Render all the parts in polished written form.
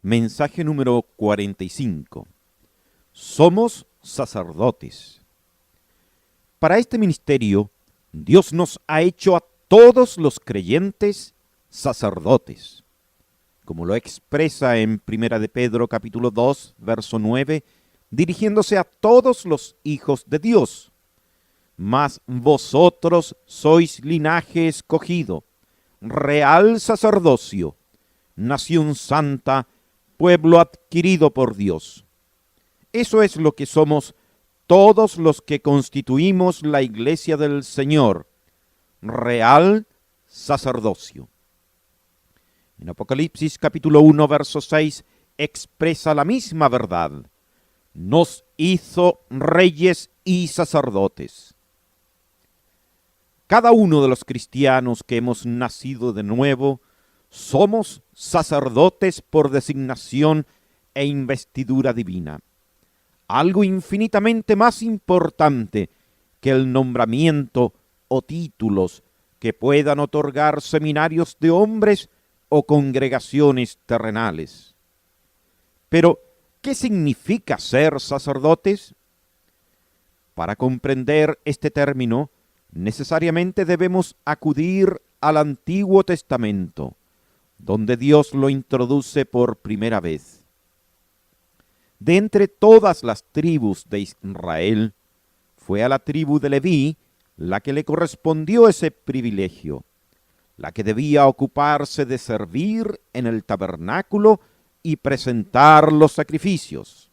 Mensaje número 45. Somos sacerdotes. Para este ministerio, Dios nos ha hecho a todos los creyentes sacerdotes. Como lo expresa en 1 de Pedro capítulo 2, verso 9, dirigiéndose a todos los hijos de Dios. Mas vosotros sois linaje escogido, real sacerdocio, nación santa, pueblo adquirido por Dios. Eso es lo que somos todos los que constituimos la iglesia del Señor, real sacerdocio. En Apocalipsis capítulo 1, verso 6, expresa la misma verdad. Nos hizo reyes y sacerdotes. Cada uno de los cristianos que hemos nacido de nuevo, somos sacerdotes por designación e investidura divina. Algo infinitamente más importante que el nombramiento o títulos que puedan otorgar seminarios de hombres o congregaciones terrenales. Pero, ¿qué significa ser sacerdotes? Para comprender este término, necesariamente debemos acudir al Antiguo Testamento, donde Dios lo introduce por primera vez. De entre todas las tribus de Israel, fue a la tribu de Leví la que le correspondió ese privilegio, la que debía ocuparse de servir en el tabernáculo y presentar los sacrificios.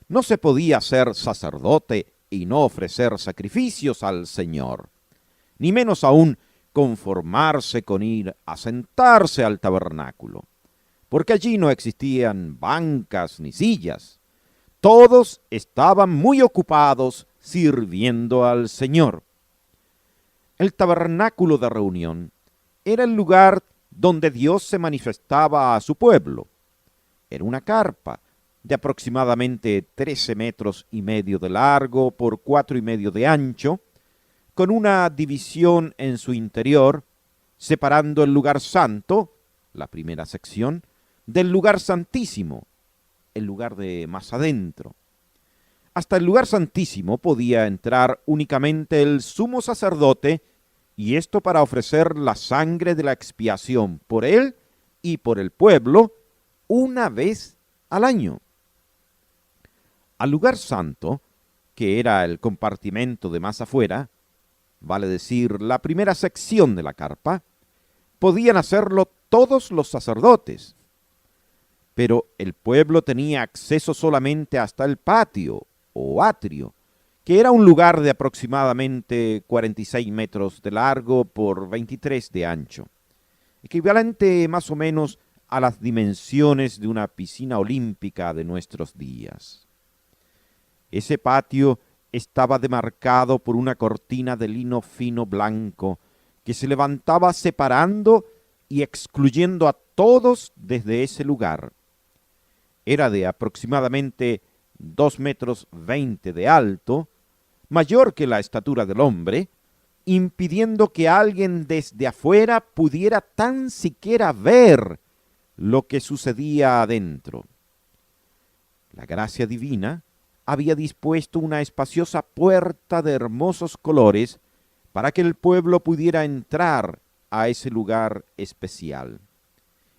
No se podía ser sacerdote y no ofrecer sacrificios al Señor, ni menos aún conformarse con ir a sentarse al tabernáculo, porque allí no existían bancas ni sillas. Todos estaban muy ocupados sirviendo al Señor. El tabernáculo de reunión era el lugar donde Dios se manifestaba a su pueblo. Era una carpa de aproximadamente 13 metros y medio de largo por 4 y medio de ancho, con una división en su interior, separando el lugar santo, la primera sección, del lugar santísimo, el lugar de más adentro. Hasta el lugar santísimo podía entrar únicamente el sumo sacerdote, y esto para ofrecer la sangre de la expiación por él y por el pueblo una vez al año. Al lugar santo, que era el compartimento de más afuera, vale decir, la primera sección de la carpa, podían hacerlo todos los sacerdotes. Pero el pueblo tenía acceso solamente hasta el patio o atrio, que era un lugar de aproximadamente 46 metros de largo por 23 de ancho, equivalente más o menos a las dimensiones de una piscina olímpica de nuestros días. Ese patio estaba demarcado por una cortina de lino fino blanco que se levantaba separando y excluyendo a todos desde ese lugar. Era de aproximadamente 2,20 metros de alto, mayor que la estatura del hombre, impidiendo que alguien desde afuera pudiera tan siquiera ver lo que sucedía adentro. La gracia divina había dispuesto una espaciosa puerta de hermosos colores para que el pueblo pudiera entrar a ese lugar especial.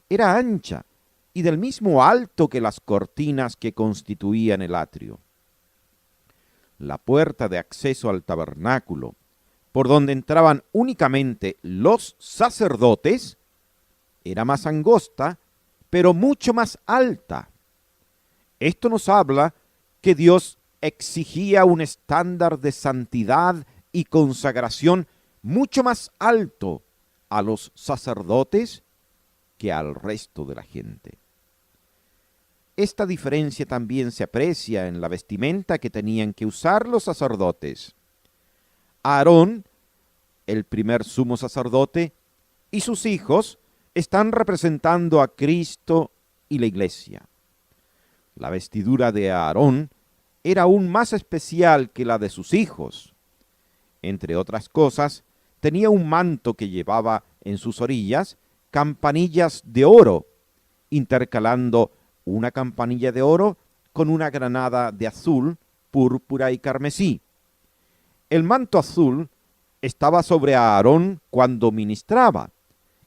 Era ancha y del mismo alto que las cortinas que constituían el atrio. La puerta de acceso al tabernáculo, por donde entraban únicamente los sacerdotes, era más angosta, pero mucho más alta. Esto nos habla que Dios exigía un estándar de santidad y consagración mucho más alto a los sacerdotes que al resto de la gente. Esta diferencia también se aprecia en la vestimenta que tenían que usar los sacerdotes. Aarón, el primer sumo sacerdote, y sus hijos están representando a Cristo y la iglesia. La vestidura de Aarón era aún más especial que la de sus hijos. Entre otras cosas, tenía un manto que llevaba en sus orillas campanillas de oro intercalando una campanilla de oro con una granada de azul, púrpura y carmesí. El manto azul estaba sobre Aarón cuando ministraba,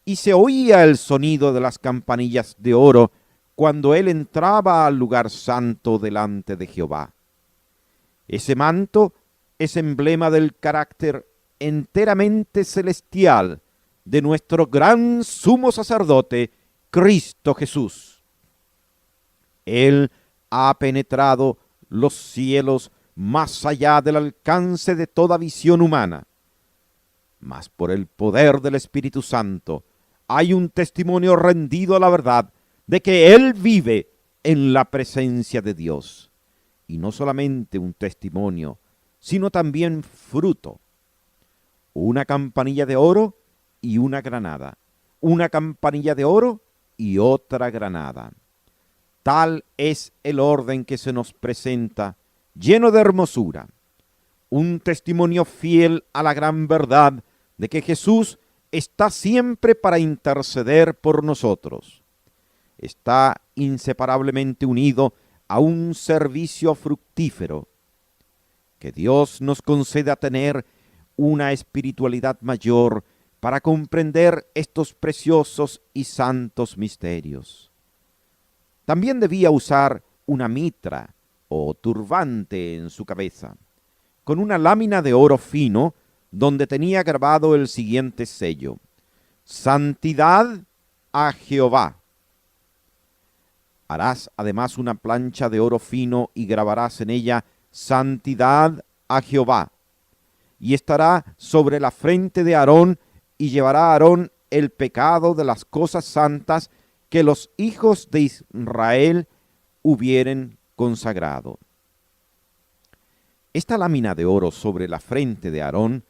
y se oía el sonido de las campanillas de oro cuando él entraba al lugar santo delante de Jehová. Ese manto es emblema del carácter enteramente celestial de nuestro gran sumo sacerdote, Cristo Jesús. Él ha penetrado los cielos más allá del alcance de toda visión humana. Mas por el poder del Espíritu Santo hay un testimonio rendido a la verdad de que Él vive en la presencia de Dios. Y no solamente un testimonio, sino también fruto. Una campanilla de oro y una granada. Una campanilla de oro y otra granada. Tal es el orden que se nos presenta, lleno de hermosura. Un testimonio fiel a la gran verdad de que Jesús está siempre para interceder por nosotros. Está inseparablemente unido a un servicio fructífero. Que Dios nos conceda tener una espiritualidad mayor para comprender estos preciosos y santos misterios. También debía usar una mitra o turbante en su cabeza, con una lámina de oro fino donde tenía grabado el siguiente sello: Santidad a Jehová. Harás además una plancha de oro fino y grabarás en ella Santidad a Jehová. Y estará sobre la frente de Aarón, y llevará a Aarón el pecado de las cosas santas que los hijos de Israel hubieren consagrado. Esta lámina de oro sobre la frente de Aarón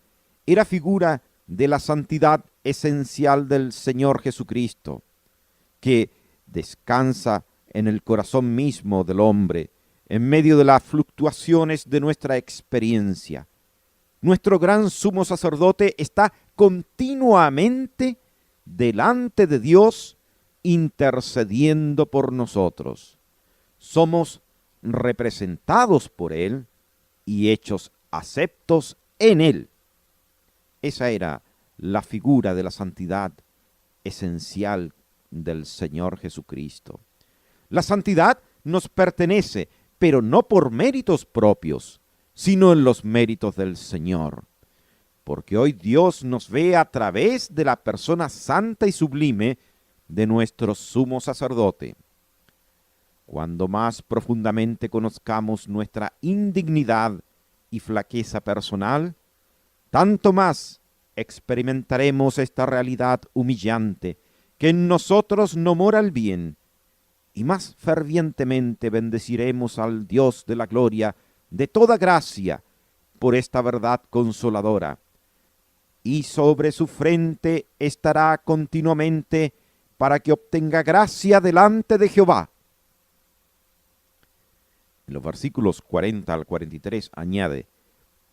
era figura de la santidad esencial del Señor Jesucristo, que descansa en el corazón mismo del hombre, en medio de las fluctuaciones de nuestra experiencia. Nuestro gran sumo sacerdote está continuamente delante de Dios, intercediendo por nosotros. Somos representados por Él y hechos aceptos en Él. Esa era la figura de la santidad esencial del Señor Jesucristo. La santidad nos pertenece, pero no por méritos propios, sino en los méritos del Señor. Porque hoy Dios nos ve a través de la persona santa y sublime de nuestro sumo sacerdote. Cuando más profundamente conozcamos nuestra indignidad y flaqueza personal, tanto más experimentaremos esta realidad humillante, que en nosotros no mora el bien, y más fervientemente bendeciremos al Dios de la gloria, de toda gracia, por esta verdad consoladora. Y sobre su frente estará continuamente para que obtenga gracia delante de Jehová. En los versículos 40 al 43 añade: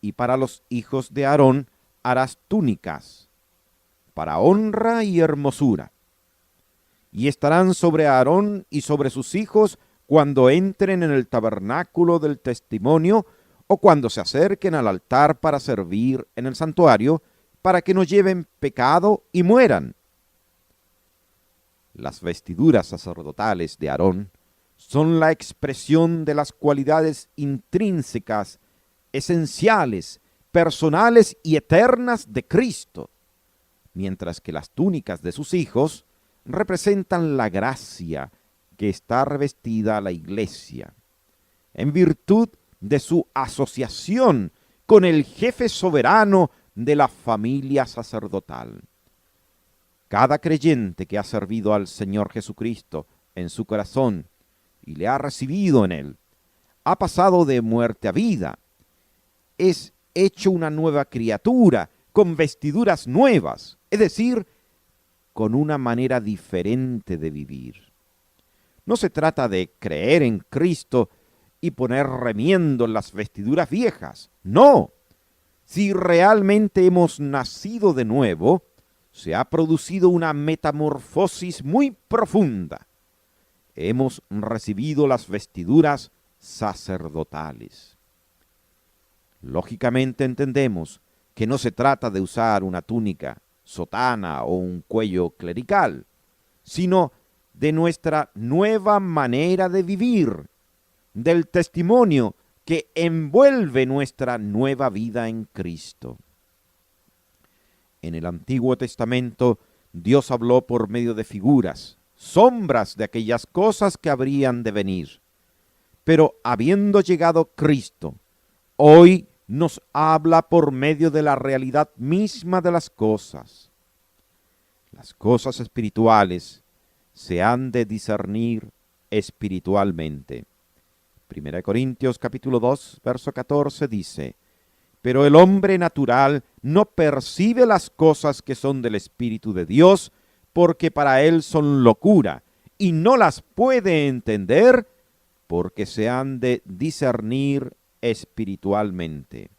y para los hijos de Aarón harás túnicas, para honra y hermosura. Y estarán sobre Aarón y sobre sus hijos cuando entren en el tabernáculo del testimonio o cuando se acerquen al altar para servir en el santuario, para que no lleven pecado y mueran. Las vestiduras sacerdotales de Aarón son la expresión de las cualidades intrínsecas, esenciales, personales y eternas de Cristo, mientras que las túnicas de sus hijos representan la gracia que está revestida la Iglesia, en virtud de su asociación con el jefe soberano de la familia sacerdotal. Cada creyente que ha servido al Señor Jesucristo en su corazón y le ha recibido en él, ha pasado de muerte a vida, es hecho una nueva criatura, con vestiduras nuevas, es decir, con una manera diferente de vivir. No se trata de creer en Cristo y poner remiendo en las vestiduras viejas. No. Si realmente hemos nacido de nuevo, se ha producido una metamorfosis muy profunda. hemos recibido las vestiduras sacerdotales. Lógicamente entendemos que no se trata de usar una túnica, sotana o un cuello clerical, sino de nuestra nueva manera de vivir, del testimonio que envuelve nuestra nueva vida en Cristo. En el Antiguo Testamento, Dios habló por medio de figuras, sombras de aquellas cosas que habrían de venir. Pero habiendo llegado Cristo, hoy nos habla por medio de la realidad misma de las cosas. Las cosas espirituales se han de discernir espiritualmente. 1 Corintios capítulo 2, verso 14 dice: pero el hombre natural no percibe las cosas que son del Espíritu de Dios, porque para él son locura, y no las puede entender, porque se han de discernir espiritualmente.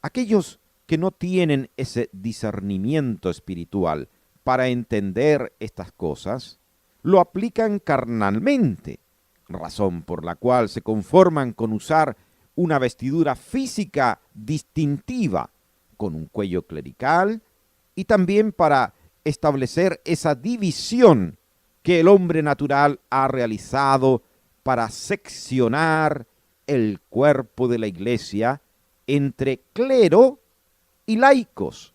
Aquellos que no tienen ese discernimiento espiritual para entender estas cosas, lo aplican carnalmente, razón por la cual se conforman con usar una vestidura física distintiva, con un cuello clerical, y también para establecer esa división que el hombre natural ha realizado para seccionar el cuerpo de la iglesia entre clero y laicos.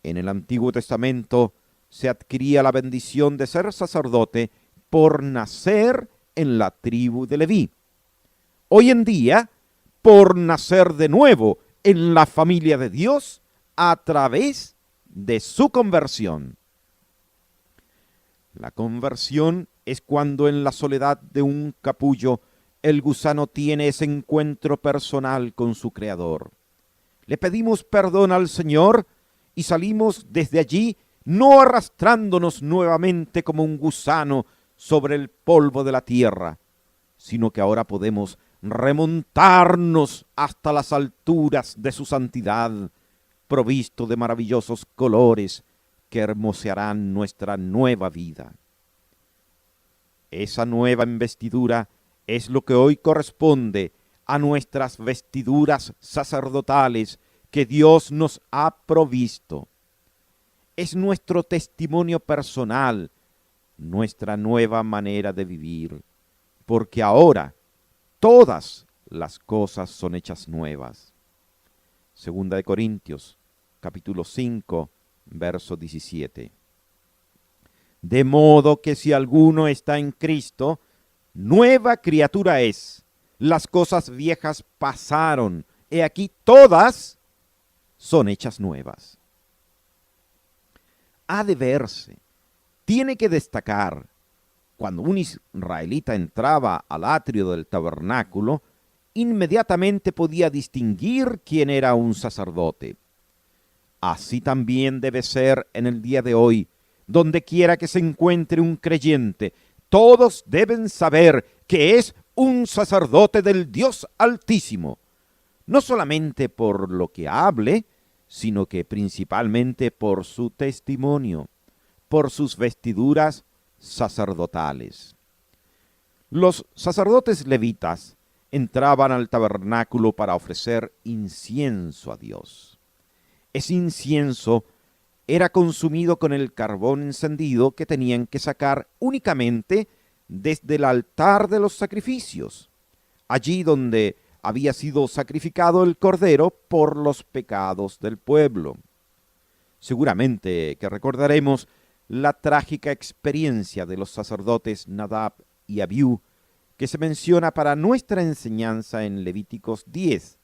En el Antiguo Testamento se adquiría la bendición de ser sacerdote por nacer en la tribu de Leví. Hoy en día, por nacer de nuevo en la familia de Dios a través de su conversión. La conversión es cuando en la soledad de un capullo el gusano tiene ese encuentro personal con su Creador. Le pedimos perdón al Señor y salimos desde allí no arrastrándonos nuevamente como un gusano sobre el polvo de la tierra, sino que ahora podemos remontarnos hasta las alturas de su santidad, provisto de maravillosos colores que hermosearán nuestra nueva vida. Esa nueva investidura es lo que hoy corresponde a nuestras vestiduras sacerdotales que Dios nos ha provisto. Es nuestro testimonio personal, nuestra nueva manera de vivir, porque ahora todas las cosas son hechas nuevas. Segunda de Corintios, capítulo 5, verso 17. De modo que si alguno está en Cristo, nueva criatura es. Las cosas viejas pasaron, he aquí todas son hechas nuevas. Ha de verse, tiene que destacar, cuando un israelita entraba al atrio del tabernáculo, inmediatamente podía distinguir quién era un sacerdote. Así también debe ser en el día de hoy, donde quiera que se encuentre un creyente, todos deben saber que es un sacerdote del Dios Altísimo, no solamente por lo que hable, sino que principalmente por su testimonio, por sus vestiduras sacerdotales. Los sacerdotes levitas entraban al tabernáculo para ofrecer incienso a Dios. Ese incienso era consumido con el carbón encendido que tenían que sacar únicamente desde el altar de los sacrificios, allí donde había sido sacrificado el cordero por los pecados del pueblo. Seguramente que recordaremos la trágica experiencia de los sacerdotes Nadab y Abiú, que se menciona para nuestra enseñanza en Levíticos 10,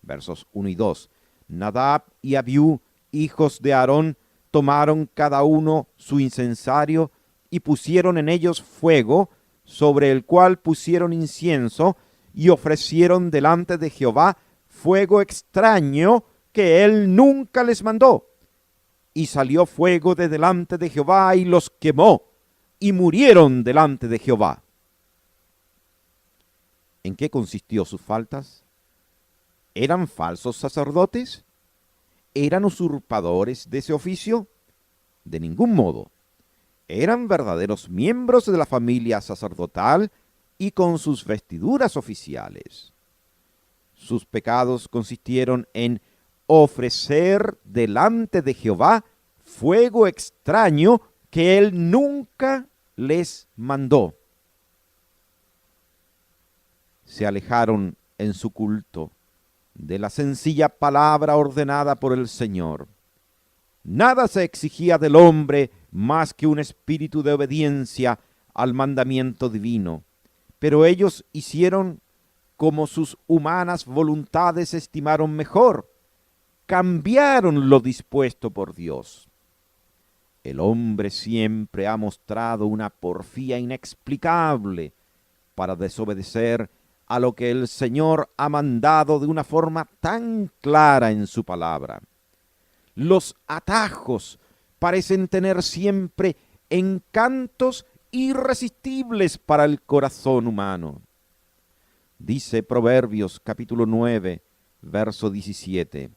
versos 1 y 2. Nadab y Abiú, hijos de Aarón, tomaron cada uno su incensario y pusieron en ellos fuego, sobre el cual pusieron incienso, y ofrecieron delante de Jehová fuego extraño que él nunca les mandó. Y salió fuego de delante de Jehová y los quemó, y murieron delante de Jehová. ¿En qué consistió sus faltas? ¿Eran falsos sacerdotes? ¿Eran usurpadores de ese oficio? De ningún modo. eran verdaderos miembros de la familia sacerdotal y con sus vestiduras oficiales. Sus pecados consistieron en ofrecer delante de Jehová fuego extraño que él nunca les mandó. Se alejaron en su culto de la sencilla palabra ordenada por el Señor. Nada se exigía del hombre más que un espíritu de obediencia al mandamiento divino, pero ellos hicieron como sus humanas voluntades estimaron mejor. Cambiaron lo dispuesto por Dios. El hombre siempre ha mostrado una porfía inexplicable para desobedecer a lo que el Señor ha mandado de una forma tan clara en su palabra. Los atajos parecen tener siempre encantos irresistibles para el corazón humano. Dice Proverbios capítulo 9, verso 17.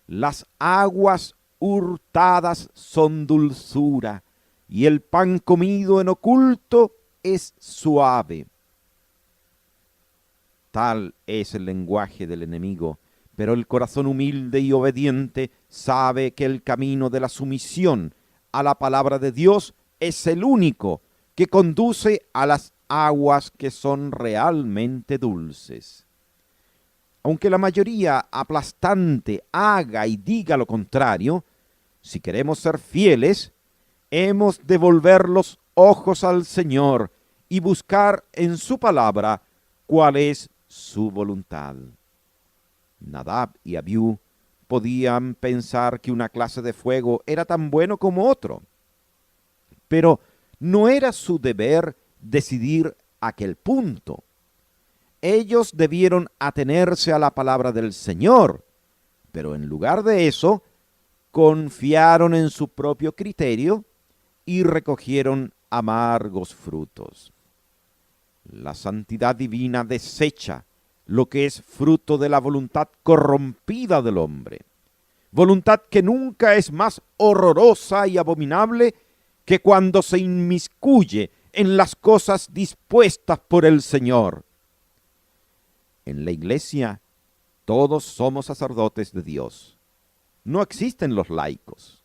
Las aguas hurtadas son dulzura, y el pan comido en oculto es suave. Tal es el lenguaje del enemigo, pero el corazón humilde y obediente sabe que el camino de la sumisión a la palabra de Dios es el único que conduce a las aguas que son realmente dulces. Aunque la mayoría aplastante haga y diga lo contrario, si queremos ser fieles, hemos de volver los ojos al Señor y buscar en su palabra cuál es su voluntad. Nadab y Abiú podían pensar que una clase de fuego era tan bueno como otro, pero no era su deber decidir aquel punto. Ellos debieron atenerse a la palabra del Señor, pero en lugar de eso, confiaron en su propio criterio y recogieron amargos frutos. La santidad divina desecha lo que es fruto de la voluntad corrompida del hombre, voluntad que nunca es más horrorosa y abominable que cuando se inmiscuye en las cosas dispuestas por el Señor. En la iglesia todos somos sacerdotes de Dios. No existen los laicos.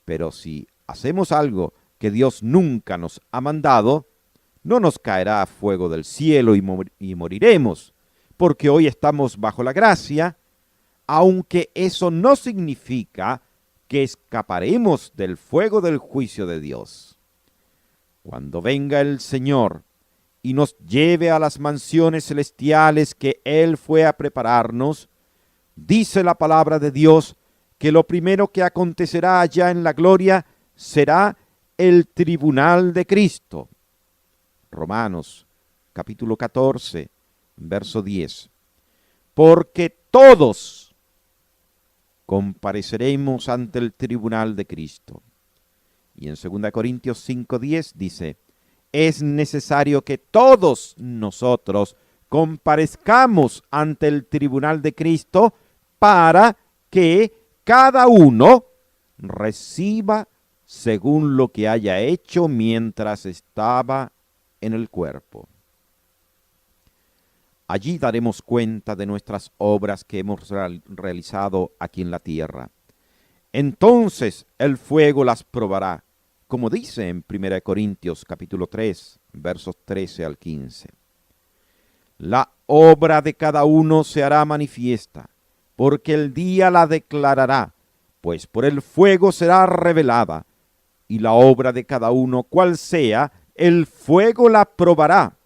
Pero si hacemos algo que Dios nunca nos ha mandado, no nos caerá fuego del cielo y moriremos, porque hoy estamos bajo la gracia, aunque eso no significa que escaparemos del fuego del juicio de Dios. Cuando venga el Señor y nos lleve a las mansiones celestiales que Él fue a prepararnos, dice la palabra de Dios que lo primero que acontecerá allá en la gloria será el tribunal de Cristo. Romanos capítulo 14, verso 10. Porque todos compareceremos ante el tribunal de Cristo. Y en 2 Corintios 5:10 dice, es necesario que todos nosotros comparezcamos ante el tribunal de Cristo para que cada uno reciba según lo que haya hecho mientras estaba en el cuerpo. Allí daremos cuenta de nuestras obras que hemos realizado aquí en la tierra. Entonces el fuego las probará, como dice en 1 Corintios capítulo 3, versos 13 al 15. La obra de cada uno se hará manifiesta, porque el día la declarará, pues por el fuego será revelada, y la obra de cada uno, cual sea, el fuego la probará.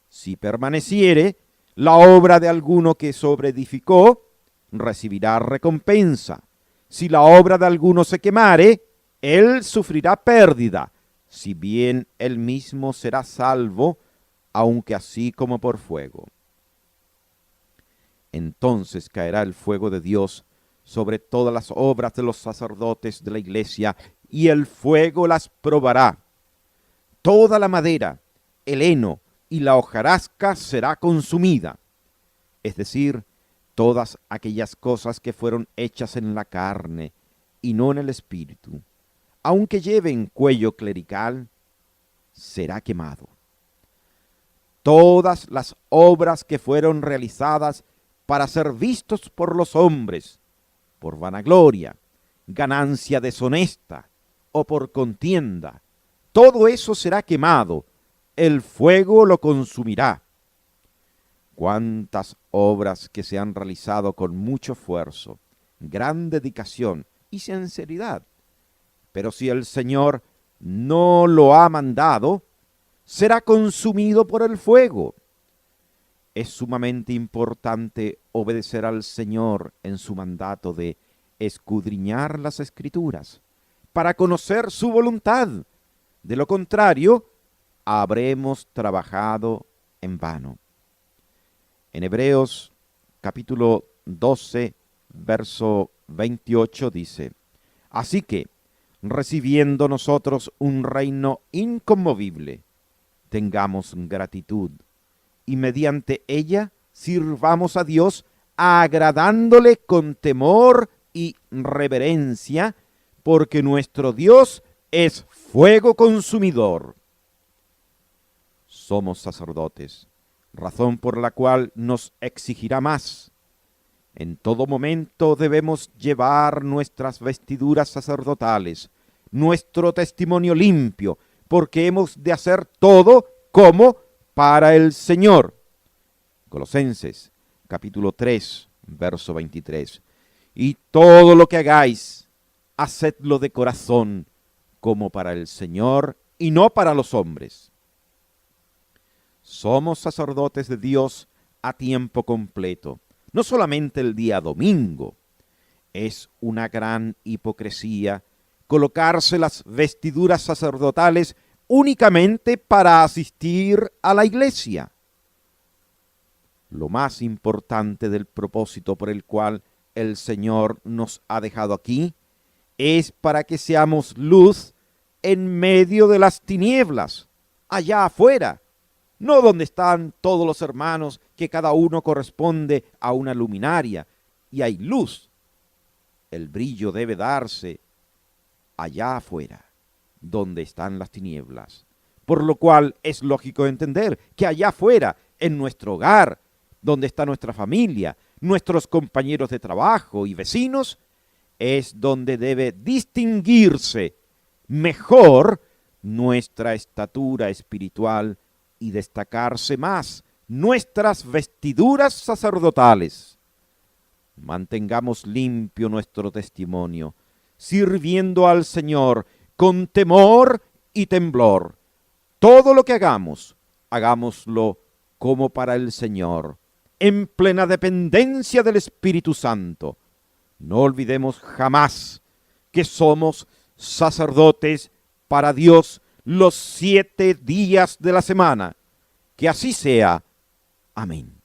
Si permaneciere, la obra de alguno que sobreedificó, recibirá recompensa. Si la obra de alguno se quemare, él sufrirá pérdida, si bien él mismo será salvo, aunque así como por fuego. Entonces caerá el fuego de Dios sobre todas las obras de los sacerdotes de la iglesia, y el fuego las probará. Toda la madera, el heno y la hojarasca será consumida, es decir, todas aquellas cosas que fueron hechas en la carne y no en el espíritu, aunque lleven cuello clerical, será quemado. Todas las obras que fueron realizadas para ser vistos por los hombres, por vanagloria, ganancia deshonesta o por contienda, todo eso será quemado, el fuego lo consumirá. Cuántas obras que se han realizado con mucho esfuerzo, gran dedicación y sinceridad, pero si el Señor no lo ha mandado, será consumido por el fuego. Es sumamente importante obedecer al Señor en su mandato de escudriñar las Escrituras para conocer su voluntad. De lo contrario, habremos trabajado en vano. En Hebreos capítulo 12, verso 28 dice: así que, recibiendo nosotros un reino inconmovible, tengamos gratitud, y mediante ella sirvamos a Dios, agradándole con temor y reverencia, porque nuestro Dios es fuego consumidor. Somos sacerdotes, razón por la cual nos exigirá más. En todo momento debemos llevar nuestras vestiduras sacerdotales, nuestro testimonio limpio, porque hemos de hacer todo como para el Señor. Colosenses, capítulo 3, verso 23. Y todo lo que hagáis, hacedlo de corazón, como para el Señor y no para los hombres. Somos sacerdotes de Dios a tiempo completo, no solamente el día domingo. Es una gran hipocresía colocarse las vestiduras sacerdotales únicamente para asistir a la iglesia. Lo más importante del propósito por el cual el Señor nos ha dejado aquí es para que seamos luz en medio de las tinieblas, allá afuera, no donde están todos los hermanos, que cada uno corresponde a una luminaria y hay luz. El brillo debe darse allá afuera, donde están las tinieblas. Por lo cual es lógico entender que allá afuera, en nuestro hogar, donde está nuestra familia, nuestros compañeros de trabajo y vecinos, es donde debe distinguirse mejor nuestra estatura espiritual y destacarse más nuestras vestiduras sacerdotales. Mantengamos limpio nuestro testimonio, sirviendo al Señor con temor y temblor. Todo lo que hagamos, hagámoslo como para el Señor, en plena dependencia del Espíritu Santo. No olvidemos jamás que somos sacerdotes para Dios los 7 días de la semana. Que así sea. Amén.